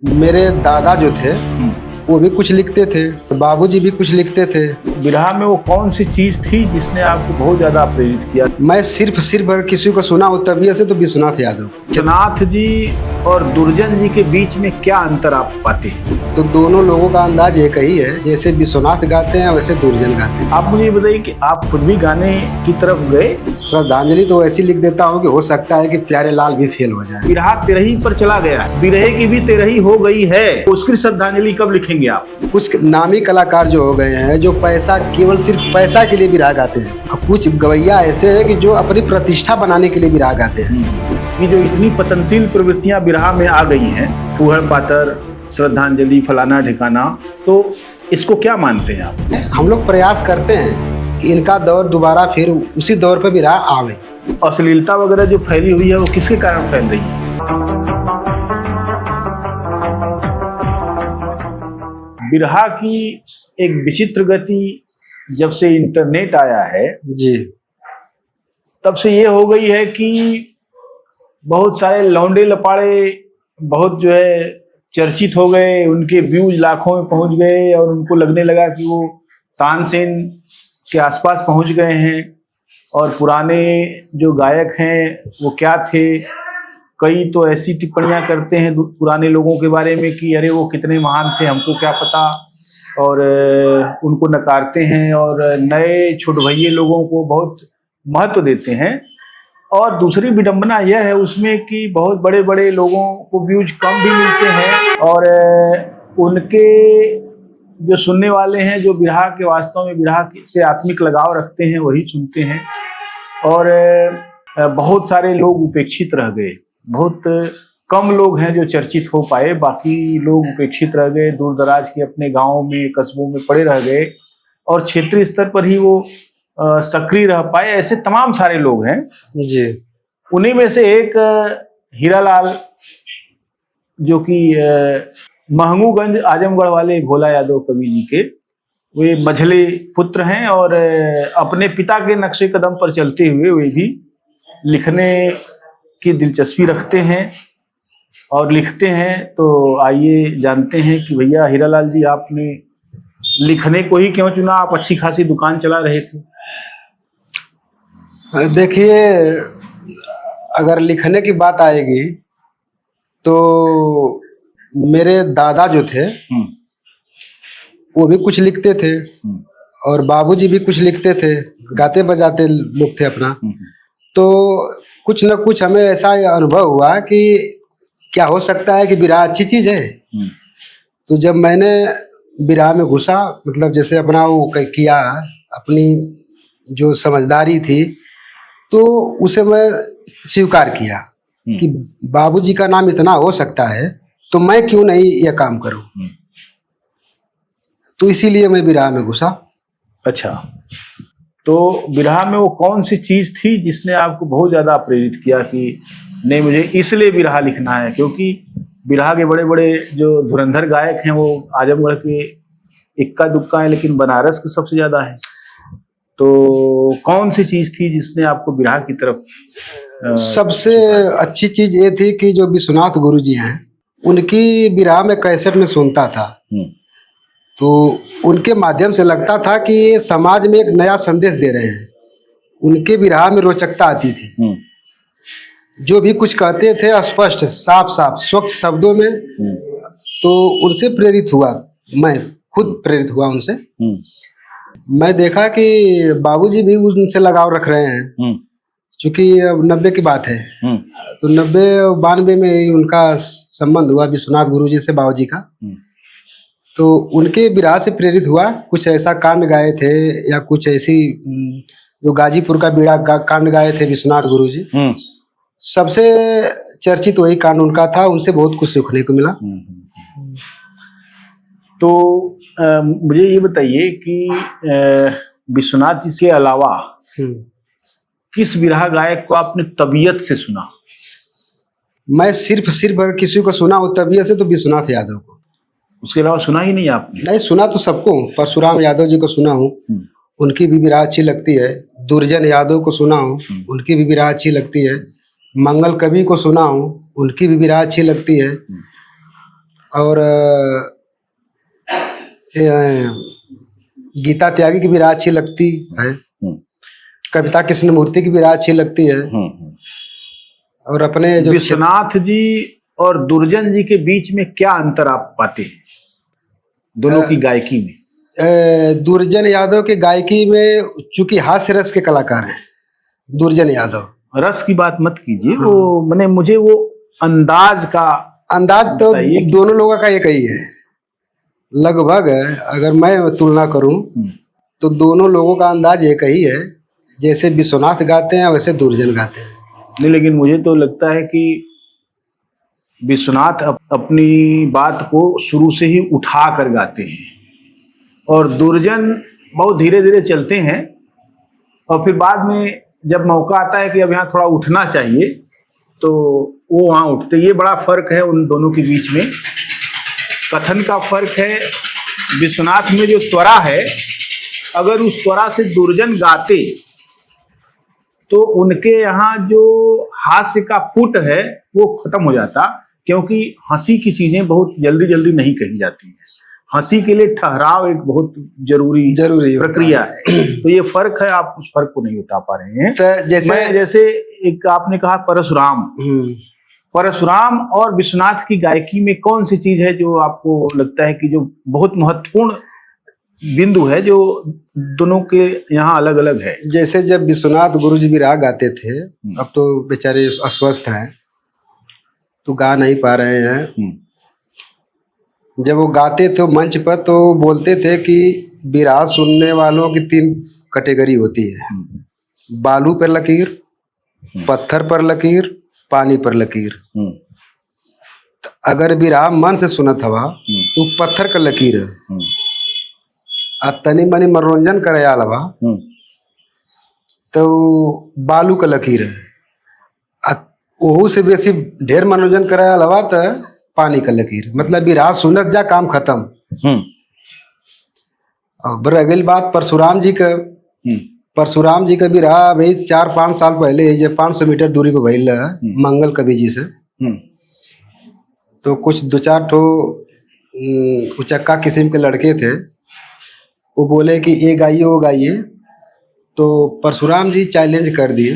मेरे दादा जो थे वो भी कुछ लिखते थे, बाबूजी भी कुछ लिखते थे। बिरहा में वो कौन सी चीज थी जिसने आपको बहुत ज्यादा प्रेरित किया? मैं सिर्फ अगर किसी को सुना हो तबीयत से तो विश्वनाथ यादव। विश्वनाथ जी और दुर्जन जी के बीच में क्या अंतर आप पाते हैं? तो दोनों लोगों का अंदाज एक ही है, जैसे विश्वनाथ गाते हैं वैसे दुर्जन गाते हैं। आप मुझे ये बताइए कि आप खुद भी गाने की तरफ गए? श्रद्धांजलि तो ऐसी लिख देता हूँ कि हो सकता है कि प्यारे लाल भी फेल हो जाए। बिरहा तेरही पर चला गया, बिरहे की भी तेरही हो गई है, उसकी श्रद्धांजलि कब लिखेंगे आप? कुछ नामी कलाकार जो हो गए हैं जो केवल सिर्फ पैसा के लिए बिरहा गाते हैं, और कुछ गवैया ऐसे हैं कि जो अपनी प्रतिष्ठा बनाने के लिए बिरहा गाते हैं। ये जो इतनी पतनशील प्रवृत्तियां बिरहा में आ गई हैं, फूहड़ पातर, श्रद्धांजलि, फलाना ठिकाना, तो इसको क्या मानते हैं आप? हम लोग प्रयास करते हैं कि इनका दौर दोबारा फिर उसी दौर पर बिरहा आवे। अश्लीलता वगैरह जो फैली हुई है वो किसके कारण फैल रही है? बिरहा की एक विचित्र गति जब से इंटरनेट आया है जी, तब से ये हो गई है कि बहुत सारे लौंडे लपाड़े बहुत जो है चर्चित हो गए, उनके व्यूज लाखों में पहुंच गए और उनको लगने लगा कि वो तानसेन के आसपास पहुंच गए हैं। और पुराने जो गायक हैं वो क्या थे, कई तो ऐसी टिप्पणियां करते हैं पुराने लोगों के बारे में कि अरे वो कितने महान थे, हमको क्या पता, और उनको नकारते हैं और नए छोट भैये लोगों को बहुत महत्व देते हैं। और दूसरी विडंबना यह है उसमें कि बहुत बड़े बड़े लोगों को व्यूज कम भी मिलते हैं और उनके जो सुनने वाले हैं जो बिरहा के वास्तव में बिरहा से आत्मिक लगाव रखते हैं वही सुनते हैं। और बहुत सारे लोग उपेक्षित रह गए, बहुत कम लोग हैं जो चर्चित हो पाए, बाकी लोग उपेक्षित रह गए, दूर दराज के अपने गाँव में कस्बों में पड़े रह गए और क्षेत्रीय स्तर पर ही वो सक्रिय रह पाए। ऐसे तमाम सारे लोग हैं जी। उन्हीं में से एक हीरालाल जो कि महंगूगंज आजमगढ़ वाले भोला यादव कवि जी के वे मझले पुत्र हैं और अपने पिता के नक्शे कदम पर चलते हुए वे भी लिखने की दिलचस्पी रखते हैं और लिखते हैं। तो आइए जानते हैं कि भैया हीरालाल जी आपने लिखने को ही क्यों चुना? आप अच्छी खासी दुकान चला रहे थे। देखिए, अगर लिखने की बात आएगी तो मेरे दादा जो थे वो भी कुछ लिखते थे और बाबूजी भी कुछ लिखते थे, गाते बजाते लोग थे अपना। तो कुछ न कुछ हमें ऐसा अनुभव हुआ कि क्या हो सकता है कि बिरहा अच्छी चीज़ है। तो जब मैंने बिरहा में घुसा, मतलब जैसे अपना वो किया, अपनी जो समझदारी थी, तो उसे मैं स्वीकार किया कि बाबूजी का नाम इतना हो सकता है तो मैं क्यों नहीं यह काम करूं। तो इसीलिए मैं बिरहा में घुसा। अच्छा, तो बिरहा में वो कौन सी चीज थी जिसने आपको बहुत ज्यादा प्रेरित किया कि नहीं मुझे इसलिए बिरहा लिखना है? क्योंकि बिरहा के बड़े बड़े जो धुरंधर गायक हैं वो आजमगढ़ के इक्का दुक्का है, लेकिन बनारस के सबसे ज्यादा है। तो कौन सी चीज थी जिसने आपको बिरहा की तरफ? सबसे अच्छी चीज ये थी कि जो विश्वनाथ गुरुजी हैं उनकी बिरहा में कैसेट में सुनता था, तो उनके माध्यम से लगता था कि ये समाज में एक नया संदेश दे रहे हैं। उनके बिरहा में रोचकता आती थी, जो भी कुछ कहते थे स्पष्ट साफ साफ स्वच्छ शब्दों में। तो उनसे प्रेरित हुआ, मैं खुद प्रेरित हुआ उनसे। मैं देखा कि बाबूजी भी उनसे लगाव रख रहे हैं, क्योंकि अब 90 की बात है। तो 90-92 में ही उनका संबंध हुआ विश्वनाथ गुरुजी से, बाबूजी का। तो उनके बिरहा से प्रेरित हुआ, कुछ ऐसा कांड गाए थे या कुछ ऐसी जो गाजीपुर का बीड़ा कांड गाए थे विश्वनाथ गुरुजी, सबसे चर्चित वही कांड उनका था। उनसे बहुत कुछ सीखने को मिला। तो मुझे ये बताइए कि विश्वनाथ जी के अलावा किस बिरहा गायक को आपने तबीयत से सुना? मैं सिर्फ अगर किसी को सुना हो तबीयत से तो विश्वनाथ यादव को। उसके अलावा सुना ही नहीं आपने? नहीं, सुना तो सबको। परशुराम यादव जी को सुना हूँ, उनकी भी बिरहा अच्छी लगती है। दुर्जन यादव को सुना हूँ, उनकी भी बिरहा अच्छी लगती है। मंगल कवि को सुना हूँ, उनकी भी बिरहा अच्छी लगती है। और गीता त्यागी की भी राह अच्छी लगती है, कविता कृष्णमूर्ति की भी राह अच्छी लगती है। और अपने जो विश्वनाथ जी और दुर्जन जी के बीच में क्या अंतर आप पाते हैं दोनों की गायकी में? दुर्जन यादव के गायकी में चूंकि हास्य रस के कलाकार हैं दुर्जन यादव। रस की बात मत कीजिए, वो मैंने मुझे वो अंदाज तो दोनों लोगों का एक ही है लगभग। अगर मैं तुलना करूं तो दोनों लोगों का अंदाज एक ही है, जैसे विश्वनाथ गाते हैं वैसे दुर्जन गाते हैं। नहीं, लेकिन मुझे तो लगता है कि विश्वनाथ अपनी बात को शुरू से ही उठा कर गाते हैं और दुर्जन बहुत धीरे धीरे चलते हैं और फिर बाद में जब मौका आता है कि अब यहाँ थोड़ा उठना चाहिए तो वो वहाँ उठते। ये बड़ा फर्क है उन दोनों के बीच में, कथन का फर्क है। विश्वनाथ में जो त्वरा है, अगर उस त्वरा से दुर्जन गाते तो उनके यहाँ जो हास्य का पुट है वो खत्म हो जाता, क्योंकि हंसी की चीजें बहुत जल्दी जल्दी नहीं कही जाती हैं। हंसी के लिए ठहराव एक बहुत जरूरी प्रक्रिया है। तो ये फर्क है, आप उस फर्क को नहीं बता पा रहे हैं। तो जैसे एक आपने कहा परशुराम और विश्वनाथ की गायकी में कौन सी चीज है जो आपको लगता है कि जो बहुत महत्वपूर्ण बिंदु है जो दोनों के यहाँ अलग अलग है? जैसे जब विश्वनाथ गुरु जी विराग गाते थे, अब तो बेचारे अस्वस्थ हैं तो गा नहीं पा रहे हैं। जब वो गाते थे मंच पर तो बोलते थे कि विराग सुनने वालों की 3 कैटेगरी होती है, बालू पर लकीर, पत्थर पर लकीर, पानी पर लकीर। अगर विराग मन से सुनत हवा तो पत्थर का लकीर है, तनी मनी मनोरंजन करे आलवा तो बालू का लकीर है, ओहू से बेसी ढेर मनोरंजन करे आलवा तो पानी का लकीर। मतलब विराग सुनत जा काम खत्म। और अगली बात परशुराम जी का विराह भाई 4-5 साल पहले जब 500 मीटर दूरी पे भइल मंगल कवि जी से, तो कुछ 2-4 ठो उचक्का किस्म के लड़के थे, वो बोले कि ये गाइए वो गाइए, तो परशुराम जी चैलेंज कर दिए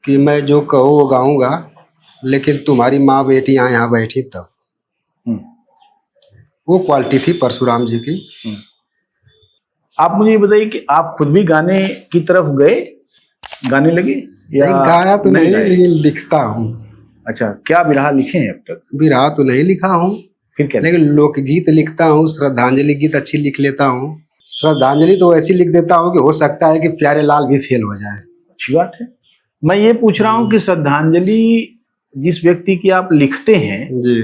कि मैं जो कहो वो गाऊंगा, लेकिन तुम्हारी माँ बेटी यहाँ बैठी तब। वो क्वालिटी थी परशुराम जी की। आप मुझे बताइए कि आप खुद भी गाने की तरफ गए, गाने लगे या? गाया तो नहीं लेकिन लिखता हूँ। अच्छा, क्या बिरहा लिखे हैं अब तक? बिरहा तो नहीं लिखा हूँ, फिर क्या? लेकिन लोकगीत लिखता हूँ, श्रद्धांजलि गीत अच्छी लिख लेता हूँ। श्रद्धांजलि तो ऐसी लिख देता हूँ कि हो सकता है कि प्यारे लाल भी फेल हो जाए। अच्छी बात है। मैं ये पूछ रहा हूँ कि श्रद्धांजलि जिस व्यक्ति की आप लिखते हैं जी,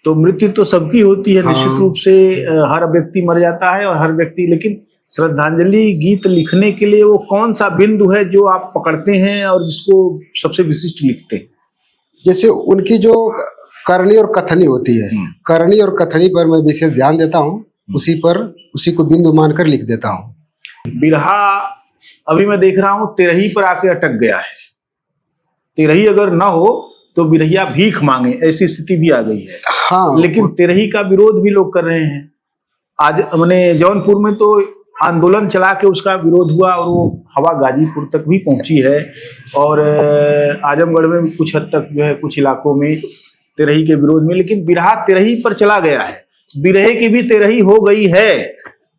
तो मृत्यु तो सबकी होती है, निश्चित रूप से हर व्यक्ति मर जाता है और हर व्यक्ति, लेकिन श्रद्धांजलि गीत लिखने के लिए वो कौन सा बिंदु है जो आप पकड़ते हैं और जिसको सबसे विशिष्ट लिखते हैं? जैसे उनकी जो करनी और कथनी होती है, करनी और कथनी पर मैं विशेष ध्यान देता हूँ, उसी को बिंदु मानकर लिख देता हूँ। बिरहा अभी मैं देख रहा हूँ तेरही पर आके अटक गया है। तेरही अगर ना हो तो बिरहिया भीख मांगे, ऐसी स्थिति भी आ गई है। हाँ, लेकिन तेरही का विरोध भी लोग कर रहे हैं। आज मैंने जौनपुर में तो आंदोलन चला के उसका विरोध हुआ और वो हवा गाजीपुर तक भी पहुंची है, और आजमगढ़ में कुछ हद तक जो है कुछ इलाकों में तेरही के विरोध में। लेकिन बिरहा तेरही पर चला गया है, बिरहे की भी तेरही हो गई है,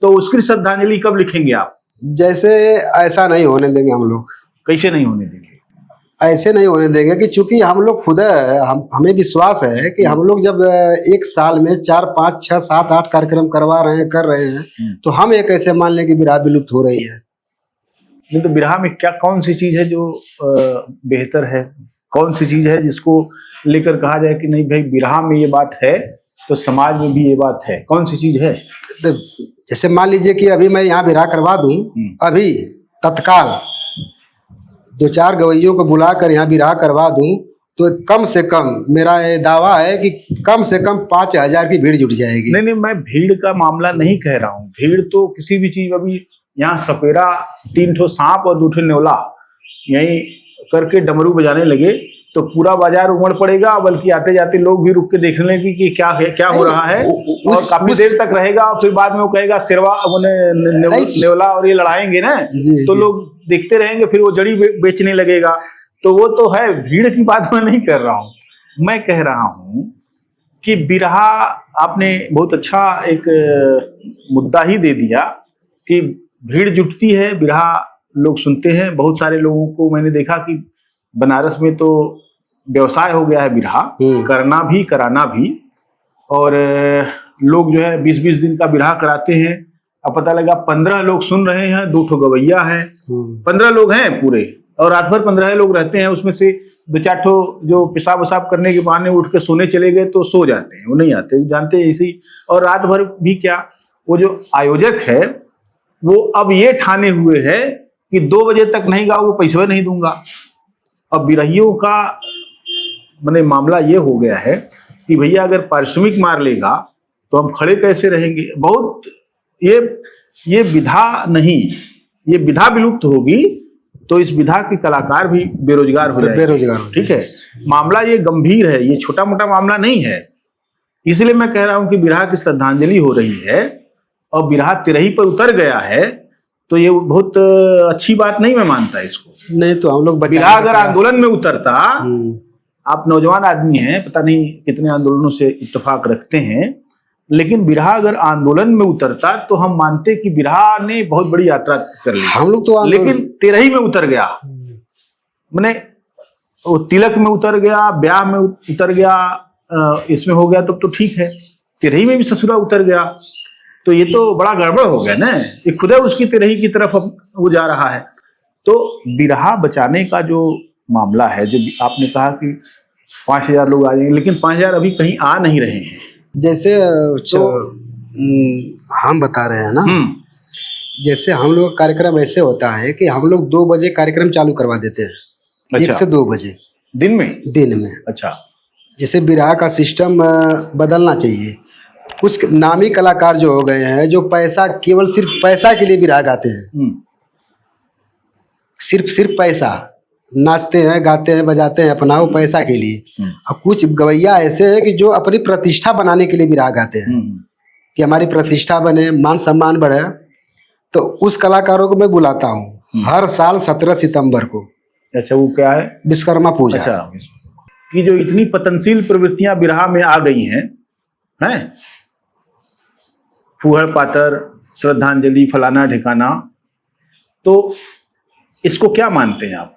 तो उसकी श्रद्धांजलि कब लिखेंगे आप? जैसे ऐसा नहीं होने देंगे हम लोग। कैसे नहीं होने देंगे? ऐसे नहीं होने देंगे कि चूंकि हम लोग खुद हमें विश्वास है कि हम लोग जब एक साल में 4, 5, 6, 7, 8 कार्यक्रम कर रहे हैं तो हम एक ऐसे मान लें कि बिरहा विलुप्त हो रही है। नहीं तो बिरहा में क्या कौन सी चीज है जो बेहतर है? कौन सी चीज है जिसको लेकर कहा जाए कि नहीं भाई बिरहा में ये बात है तो समाज में भी ये बात है? कौन सी चीज है? जैसे मान लीजिए कि अभी मैं यहाँ बिरहा करवा दूं, अभी तत्काल 2-4 गवैयों को बुलाकर यहाँ बिरहा करवा दूं, तो कम से कम मेरा ये दावा है कि कम से कम 5,000 की भीड़ जुट जाएगी। नहीं, मैं भीड़ का मामला नहीं कह रहा हूँ। भीड़ तो किसी भी चीज, अभी यहाँ सपेरा 3 ठो सांप और 2 ठो नेवला यही करके डमरू बजाने लगे तो पूरा बाजार उमड़ पड़ेगा, बल्कि आते जाते लोग भी रुक के देखने लगे कि क्या है, क्या हो रहा है, और काफी देर तक रहेगा। और फिर बाद में वो कहेगा शेरवा नेवला और ये लड़ाएंगे ना, तो लोग देखते रहेंगे, फिर वो जड़ी बेचने लगेगा। तो वो तो है, भीड़ की बात मैं नहीं कर रहा हूँ। मैं कह रहा हूँ कि बिरहा, आपने बहुत अच्छा एक मुद्दा ही दे दिया कि भीड़ जुटती है, बिरहा लोग सुनते हैं। बहुत सारे लोगों को मैंने देखा कि बनारस में तो व्यवसाय हो गया है बिरहा करना भी कराना भी, और लोग जो है 20-20 दिन का बिरहा कराते हैं। अब पता लगा 15 लोग सुन रहे हैं, 2 ठो गवैया है, 15 लोग हैं पूरे, और रात भर 15 लोग रहते हैं। उसमें से 2-4 ठो जो पेशाब वसाब करने के बहाने उठ के सोने चले गए तो सो जाते हैं, वो नहीं आते, वो जानते हैं इसी। और रात भर भी क्या, वो जो आयोजक है वो अब ये ठाने हुए है कि 2 बजे तक नहीं गाओ वो पैसे नहीं दूंगा। अब बिरहियों का मैंने मामला ये हो गया है कि भैया अगर पारिश्रमिक मार लेगा तो हम खड़े कैसे रहेंगे। बहुत ये विधा नहीं, ये विधा विलुप्त होगी तो इस विधा के कलाकार भी बेरोजगार हो जाएंगे। बेरोजगार, ठीक है। मामला ये गंभीर है, ये छोटा मोटा मामला नहीं है। इसलिए मैं कह रहा हूं कि बिरहा की श्रद्धांजलि हो रही है और बिरहा तिरही पर उतर गया है, तो ये बहुत अच्छी बात नहीं मैं मानता इसको। नहीं तो हम लोग बिरहा अगर आंदोलन में उतरता, आप नौजवान आदमी हैं, पता नहीं कितने आंदोलनों से इत्तेफाक रखते हैं, लेकिन बिरहा अगर आंदोलन में उतरता तो हम मानते कि बिरहा ने बहुत बड़ी यात्रा कर ली। हम लोग तो लेकिन तिरही में उतर गया, मैंने वो तिलक में उतर गया, ब्याह में उतर गया, इसमें हो गया तब तो ठीक है, तिरही में भी ससुरा उतर गया तो ये तो बड़ा गड़बड़ हो गया ना। ये खुद उसकी तिरही की तरफ वो जा रहा है। तो बिरहा बचाने का जो मामला है, जो आपने कहा कि 5000 लोग आ जाएंगे, लेकिन 5000 अभी कहीं आ नहीं रहे हैं। जैसे तो हम बता रहे हैं ना, जैसे हम लोग कार्यक्रम ऐसे होता है कि हम लोग 2 बजे कार्यक्रम चालू करवा देते हैं। अच्छा। 1 से 2 बजे दिन में। अच्छा। जैसे बिरहा का सिस्टम बदलना चाहिए। कुछ नामी कलाकार जो हो गए हैं, जो पैसा, केवल सिर्फ पैसा के लिए बिरहा गाते हैं, सिर्फ पैसा, नाचते हैं, गाते हैं, बजाते हैं अपना, वो पैसा के लिए। और कुछ गवैया ऐसे हैं कि जो अपनी प्रतिष्ठा बनाने के लिए बिरहा गाते हैं कि हमारी प्रतिष्ठा बने, मान सम्मान बढ़े। तो उस कलाकारों को मैं बुलाता हूँ हर साल 17 सितंबर को। अच्छा, वो क्या है? विश्वकर्मा पूजा। अच्छा, कि जो इतनी पतनशील प्रवृत्तियां बिरहा में आ गई हैं, फूहड़ पातर, श्रद्धांजलि, फलाना ढिकाना, तो इसको क्या मानते हैं आप?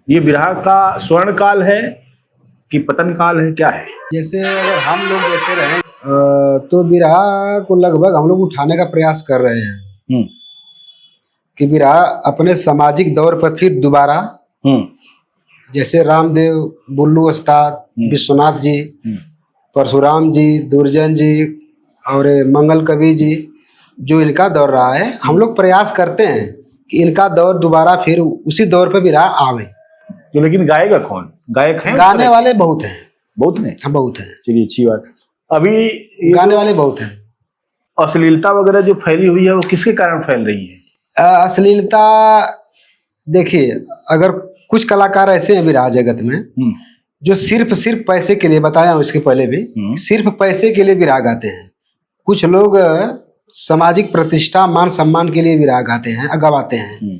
ये बिरहा का स्वर्ण काल है कि पतन काल है, क्या है? जैसे अगर हम लोग जैसे रहे तो बिरहा को लगभग हम लोग उठाने का प्रयास कर रहे हैं कि बिरहा अपने सामाजिक दौर पर फिर दोबारा, जैसे रामदेव, बुल्लू उस्ताद, विश्वनाथ जी, परशुराम जी, दुर्जन जी और मंगल कवि जी, जो इनका दौर रहा है, हम लोग प्रयास करते हैं कि इनका दौर दोबारा फिर उसी दौर पर बिरहा आवे। तो लेकिन गाएगा कौन? गायक हैं? गाने वाले बहुत हैं। बहुत हैं? हाँ, बहुत हैं। चलिए, अच्छी बात। अभी गाने वाले बहुत हैं। अश्लीलता वगैरह जो फैली हुई है वो किसके कारण फैल रही है? अश्लीलता, देखिए, अगर कुछ कलाकार ऐसे हैं बिरहा जगत में जो सिर्फ पैसे के लिए, बताया इसके पहले भी, सिर्फ पैसे के लिए बिरहा गाते हैं। कुछ लोग सामाजिक प्रतिष्ठा, मान सम्मान के लिए बिरहा गाते हैं, गवाते हैं।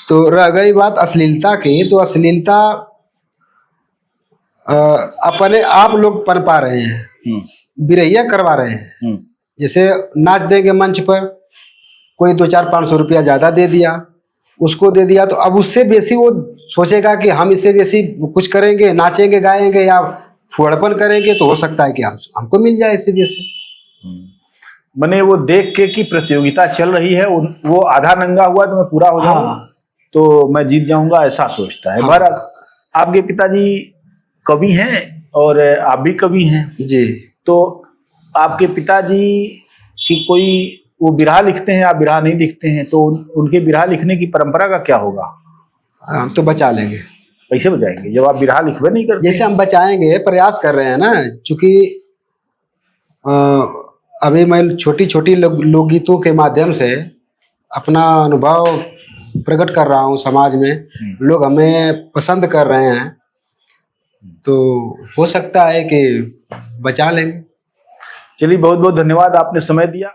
तो रह गई बात अश्लीलता की, तो अश्लीलता अपने आप लोग पनपा रहे हैं, बिरहिया करवा रहे हैं। जैसे नाच देंगे मंच पर, कोई 200-500 रुपया ज़्यादा दे दिया, उसको दे दिया, तो अब उससे बेसी वो सोचेगा कि हम इससे बेसी कुछ करेंगे, नाचेंगे, गाएंगे या फुहड़पन करेंगे, तो हो सकता है कि हमको मिल जाए इससे बेसी। मैंने वो देख के कि प्रतियोगिता चल रही है, वो आधा नंगा हुआ तो मैं पूरा हो जाऊंगा, तो मैं जीत जाऊंगा, ऐसा सोचता है। बहरहाल, आपके पिताजी कवि हैं और आप भी कवि हैं जी। तो आपके पिताजी की कोई वो बिरहा लिखते हैं, आप बिरहा नहीं लिखते हैं, तो उनके बिरहा लिखने की परंपरा का क्या होगा? हम तो बचा लेंगे। कैसे बचाएंगे जब आप बिरहा लिखबे नहीं करते? जैसे हम बचाएंगे, प्रयास कर रहे हैं ना, चूंकि अभी मैं छोटी छोटी लोकगीतों के माध्यम से अपना अनुभव प्रकट कर रहा हूँ समाज में, लोग हमें पसंद कर रहे हैं, तो हो सकता है कि बचा लेंगे। चलिए, बहुत बहुत धन्यवाद, आपने समय दिया।